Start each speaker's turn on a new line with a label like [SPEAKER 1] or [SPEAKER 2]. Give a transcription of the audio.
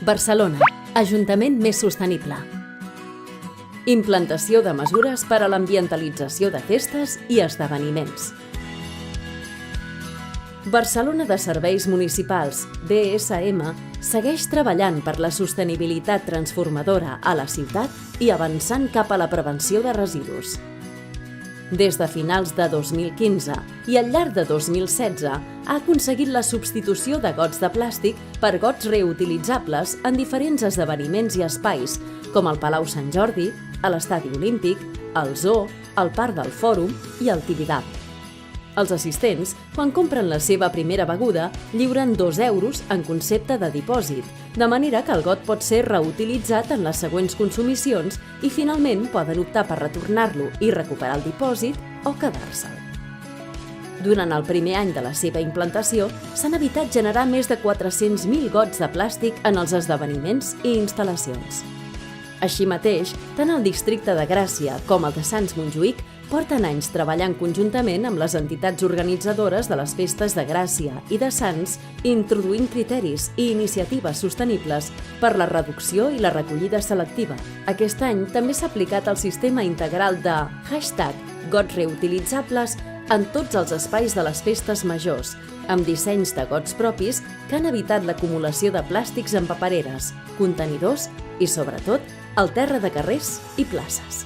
[SPEAKER 1] Barcelona, Ajuntament més sostenible. Implantació de mesures per a l'ambientalització de festes i esdeveniments. Barcelona de Serveis Municipals, BSM, segueix treballant per la sostenibilitat transformadora a la ciutat i avançant cap a la prevenció de residus. Des de finals de 2015 i al llarg de 2016 ha aconseguit la substitució de gots de plàstic per gots reutilitzables en diferents esdeveniments i espais, com el Palau Sant Jordi, a l'Estadi Olímpic, el Zoo, el Parc del Fòrum i el Tibidabo. Els assistents, quan compren la seva primera beguda, lliuren 2 euros en concepte de dipòsit, de manera que el got pot ser reutilitzat en les següents consumicions i finalment poden optar per retornar-lo i recuperar el dipòsit o quedar-se'l. Durant el primer any de la seva implantació, s'han evitat generar més de 400.000 gots de plàstic en els esdeveniments i instal·lacions. Així mateix, tant el districte de Gràcia com el de Sants Montjuïc porten anys treballant conjuntament amb les entitats organitzadores de les festes de Gràcia i de Sants, introduint criteris i iniciatives sostenibles per la reducció i la recollida selectiva. Aquest any també s'ha aplicat el sistema integral de #gots reutilitzables en tots els espais de les festes majors, amb dissenys de gots propis que han evitat l'acumulació de plàstics en papereres, contenidors i, sobretot, al terra de carrers i places.